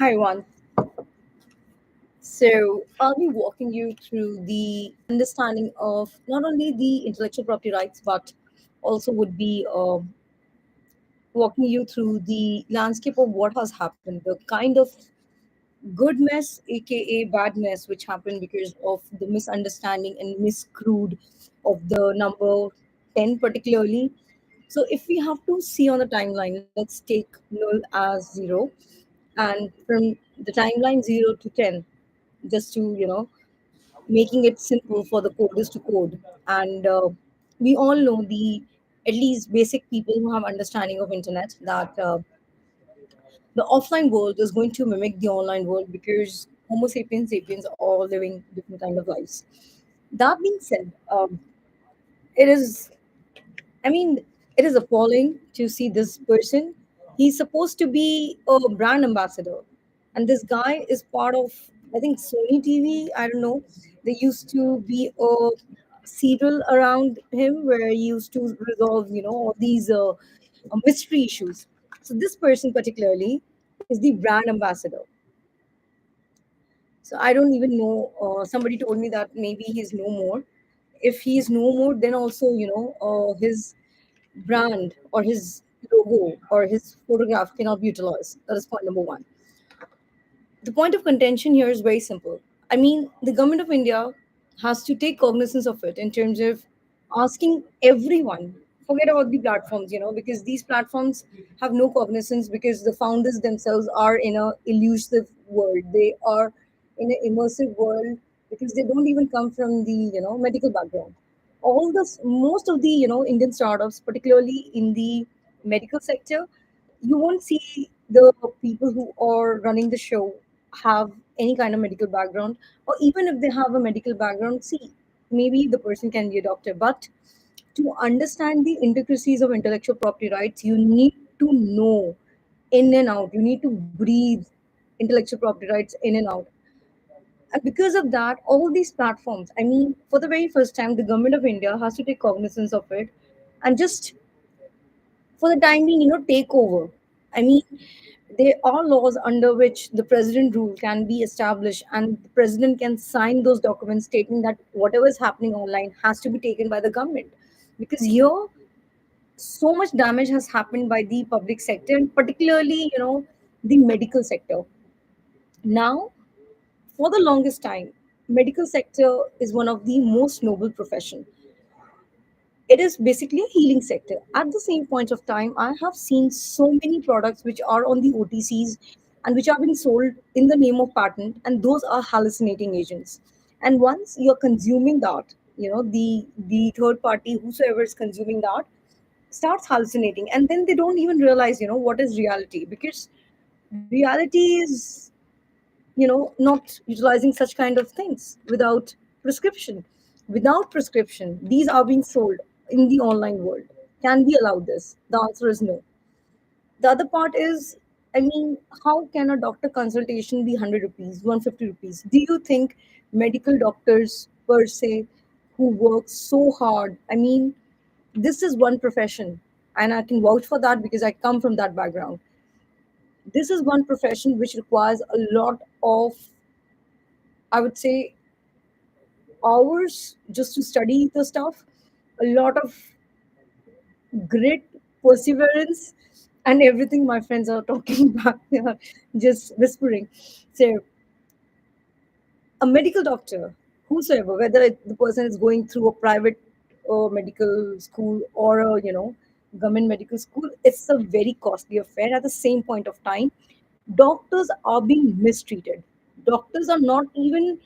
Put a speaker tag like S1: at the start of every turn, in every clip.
S1: Hi, Juan. So, I'll be walking you through the understanding of not only the intellectual property rights, but also would be walking you through the landscape of what has happened, the kind of good mess, aka bad mess, which happened because of the misunderstanding and miscrude of the number 10, particularly. So, if we have to see on the timeline, let's take null as zero, and from the timeline 0 to 10, just to making it simple for the coders to code. And we all know, the at least basic people who have understanding of internet, that the offline world is going to mimic the online world, because homo sapiens are all living different kind of lives. That being said, it is I mean, it is appalling to see this person. He's supposed to be a brand ambassador. And this guy is part of, I think, Sony TV. I don't know. There used to be a serial around him where he used to resolve, all these mystery issues. So this person particularly is the brand ambassador. So I don't even know. Somebody told me that maybe he's no more. If he's no more, then also, his brand or his logo or his photograph cannot be utilized. That is point number one. The point of contention here is very simple. I mean, the government of India has to take cognizance of it in terms of asking everyone, forget about the platforms, because these platforms have no cognizance, because the founders themselves are in a elusive world. They are in an immersive world, because they don't even come from the, medical background. All this, most of the, Indian startups, particularly in the medical sector, you won't see the people who are running the show have any kind of medical background, or even if they have a medical background, see, maybe the person can be a doctor, but to understand the intricacies of intellectual property rights, you need to know in and out, you need to breathe intellectual property rights in and out. And because of that, all these platforms, I mean, for the very first time, the government of India has to take cognizance of it, and just for the time being, take over. I mean, there are laws under which the president rule can be established, and the president can sign those documents stating that whatever is happening online has to be taken by the government. Because here, so much damage has happened by the public sector, and particularly, the medical sector. Now, for the longest time, medical sector is one of the most noble profession. It is basically a healing sector. At the same point of time, I have seen so many products which are on the OTCs and which are being sold in the name of patent, and those are hallucinating agents. And once you're consuming that, the third party, whosoever is consuming that, starts hallucinating, and then they don't even realize, what is reality, because reality is, not utilizing such kind of things without prescription. Without prescription, these are being sold in the online world. Can we allow this? The answer is no. The other part is, I mean, how can a doctor consultation be 100 rupees, 150 rupees? Do you think medical doctors per se who work so hard? I mean, this is one profession, and I can vouch for that because I come from that background. This is one profession which requires a lot of, I would say, hours just to study the stuff, a lot of grit, perseverance, and everything my friends are talking back there, just whispering. So, a medical doctor, whosoever, whether the person is going through a private medical school or a, government medical school, it's a very costly affair. At the same point of time, doctors are being mistreated. Doctors are not even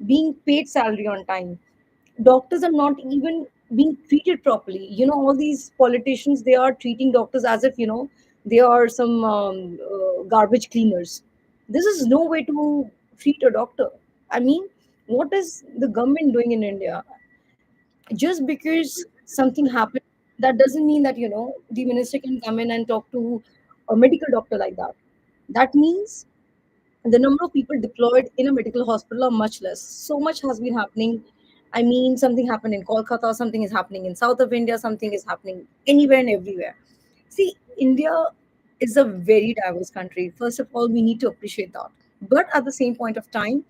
S1: being paid salary on time. Doctors are not even being treated properly. All these politicians, they are treating doctors as if, they are some garbage cleaners. This is no way to treat a doctor. I mean, what is the government doing in India? Just because something happened, that doesn't mean that, the minister can come in and talk to a medical doctor like that. That means the number of people deployed in a medical hospital are much less. So much has been happening. I mean, something happened in Kolkata, something is happening in south of India, something is happening anywhere and everywhere. See, India is a very diverse country. First of all, we need to appreciate that. But at the same point of time,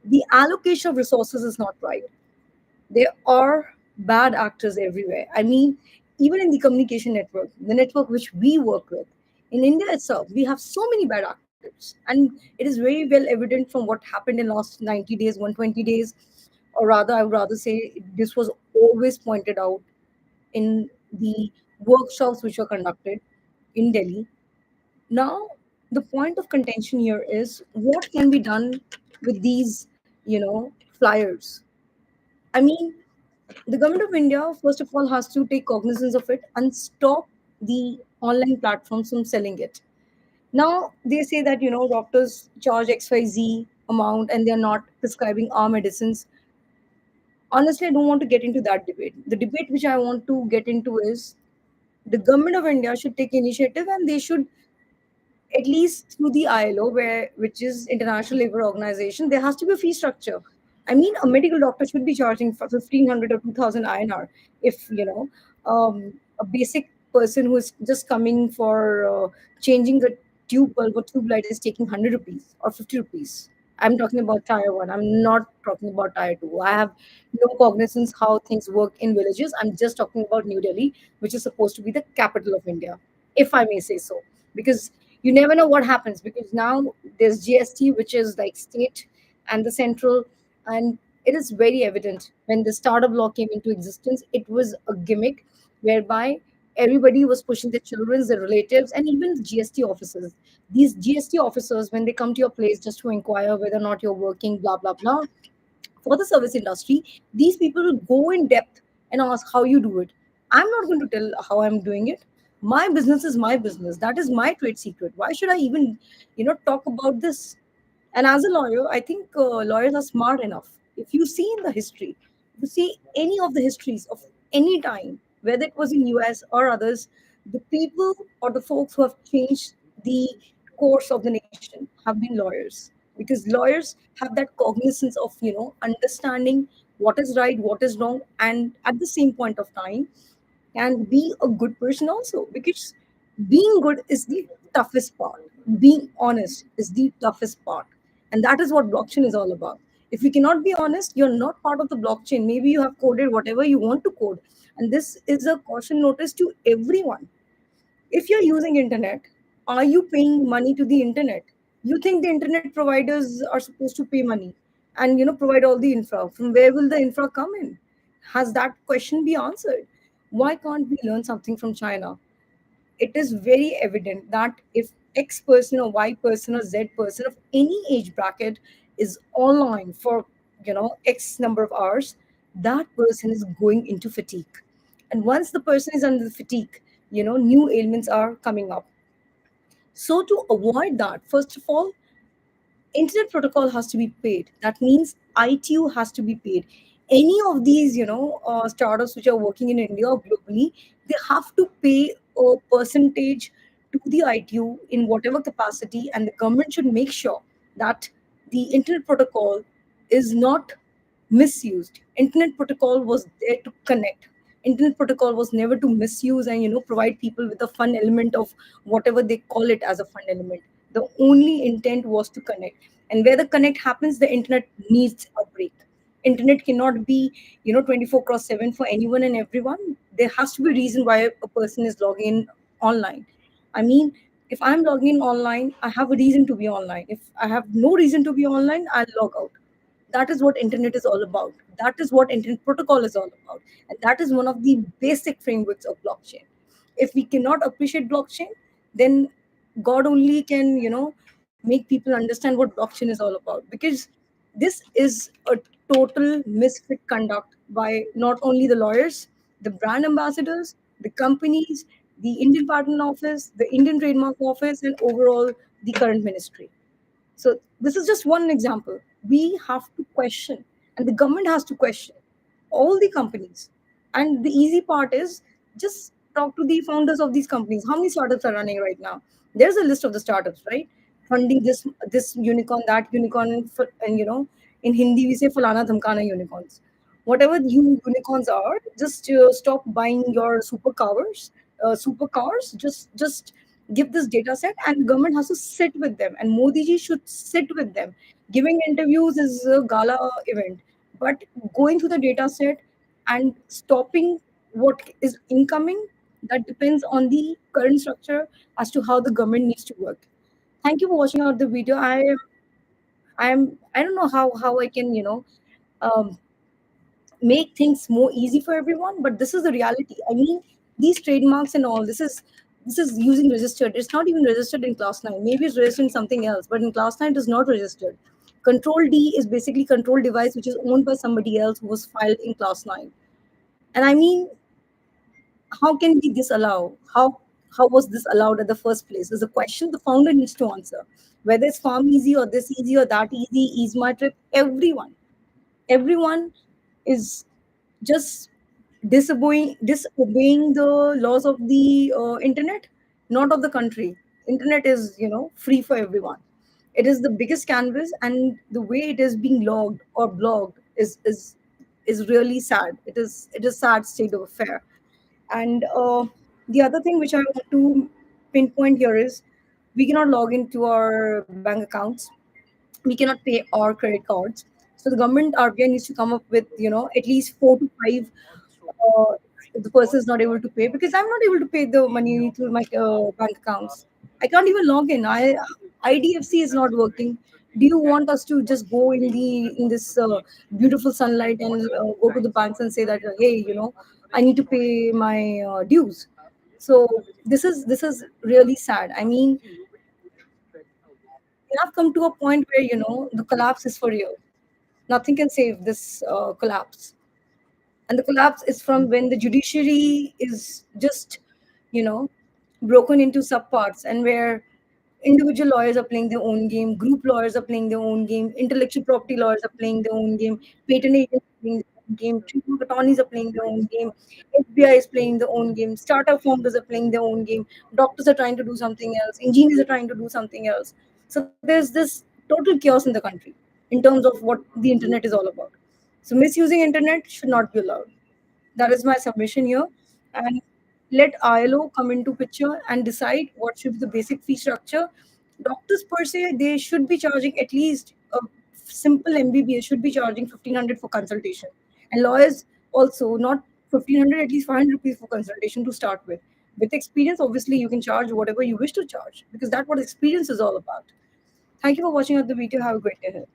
S1: the allocation of resources is not right. There are bad actors everywhere. I mean, even in the communication network, the network which we work with, in India itself, we have so many bad actors. And it is very well evident from what happened in last 90 days, 120 days, or rather, I would rather say this was always pointed out in the workshops which were conducted in Delhi. Now, the point of contention here is what can be done with these, flyers. I mean, the government of India, first of all, has to take cognizance of it and stop the online platforms from selling it. Now, they say that, doctors charge XYZ amount and they're not prescribing our medicines. Honestly, I don't want to get into that debate. The debate which I want to get into is the government of India should take initiative and they should, at least through the ILO, which is International Labour Organization, there has to be a fee structure. I mean, a medical doctor should be charging for 1,500 or 2,000 INR. If a basic person who is just coming for changing a tube bulb or tube light is taking 100 rupees or 50 rupees. I'm talking about tier one. I'm not talking about tier two. I have no cognizance how things work in villages. I'm just talking about New Delhi, which is supposed to be the capital of India, if I may say so. Because you never know what happens, because now there's GST, which is like state and the central, and it is very evident when the startup law came into existence, it was a gimmick whereby everybody was pushing their children, their relatives, and even the GST officers. These GST officers, when they come to your place just to inquire whether or not you're working, blah blah blah, for the service industry, these people will go in depth and ask how you do it. I'm not going to tell how I'm doing it. My business is my business. That is my trade secret. Why should I even, talk about this? And as a lawyer, I think lawyers are smart enough. If you see in the history, if you see any of the histories of any time, whether it was in US or others, the people or the folks who have changed the course of the nation have been lawyers, because lawyers have that cognizance of understanding what is right, what is wrong, and at the same point of time can be a good person also, because being good is the toughest part, being honest is the toughest part, and that is what blockchain is all about. If you cannot be honest, you're not part of the blockchain. Maybe you have coded whatever you want to code, and this is a caution notice to everyone. If you're using internet, are you paying money to the internet? You think the internet providers are supposed to pay money and provide all the infra? From where will the infra come in? Has that question be answered? Why can't we learn something from China? It is very evident that if X person or Y person or Z person of any age bracket is online for X number of hours, that person is going into fatigue. And once the person is under the fatigue, new ailments are coming up. So to avoid that, first of all, internet protocol has to be paid. That means ITU has to be paid. Any of these, startups which are working in India or globally, they have to pay a percentage to the ITU in whatever capacity, and the government should make sure that the internet protocol is not misused. Internet protocol was there to connect. Internet protocol was never to misuse and provide people with a fun element of whatever they call it as a fun element. The only intent was to connect, and where the connect happens, the internet needs a break. Internet cannot be 24 cross 7 for anyone and everyone. There has to be a reason why a person is logging in online. I mean, if I'm logging in online, I have a reason to be online. If I have no reason to be online, I'll log out. That is what internet is all about. That is what internet protocol is all about, and that is one of the basic frameworks of blockchain. If we cannot appreciate blockchain, then God only can make people understand what blockchain is all about, because this is a total misfit conduct by not only the lawyers, the brand ambassadors, the companies, the Indian patent office, the Indian trademark office, and overall the current ministry. So this is just one example. We have to question, and the government has to question all the companies. And the easy part is just talk to the founders of these companies. How many startups are running right now? There's a list of the startups, right? Funding this unicorn, that unicorn, and in Hindi we say falana dhamkana unicorns. Whatever you unicorns are, just stop buying your supercars. Supercars. Just give this data set, and government has to sit with them, and Modi ji should sit with them. Giving interviews is a gala event, but going through the data set and stopping what is incoming, that depends on the current structure as to how the government needs to work. Thank you for watching out the video. I don't know how I can um, make things more easy for everyone, but this is the reality. I mean, these trademarks and all, this is using registered. It's not even registered in class 9. Maybe it's registered in something else, but in class 9 it is not registered. Control D is basically control device which is owned by somebody else who was filed in class 9. And I mean, how can we disallow? How was this allowed at the first place? Is a question the founder needs to answer. Whether it's farm easy or this easy or that easy, ease my trip, everyone is just disobeying the laws of the internet, not of the country. Internet is free for everyone. It is the biggest canvas, and the way it is being logged or blogged is really sad. It is sad state of affair. And the other thing which I want to pinpoint here is we cannot log into our bank accounts, we cannot pay our credit cards. So the government RBI needs to come up with at least 4 to 5 if the person is not able to pay, because I'm not able to pay the money through my bank accounts. I can't even log in. IDFC is not working. Do you want us to just go in this beautiful sunlight and go to the banks and say that hey, I need to pay my dues? So this is really sad. I mean, we have come to a point where the collapse is for real. Nothing can save this collapse. And the collapse is from when the judiciary is just you know broken into subparts, and where individual lawyers are playing their own game, group lawyers are playing their own game, intellectual property lawyers are playing their own game, patent agents are playing their own game, treatment attorneys are playing their own game, FBI is playing their own game, startup founders are playing their own game, doctors are trying to do something else, engineers are trying to do something else. So there's this total chaos in the country in terms of what the internet is all about. So misusing internet should not be allowed. That is my submission here. And let ILO come into picture and decide what should be the basic fee structure. Doctors per se, they should be charging at least a simple MBBS should be charging 1,500 for consultation. And lawyers also, not 1,500, at least 500 rupees for consultation to start with. With experience, obviously, you can charge whatever you wish to charge, because that's what experience is all about. Thank you for watching out the video. Have a great day ahead.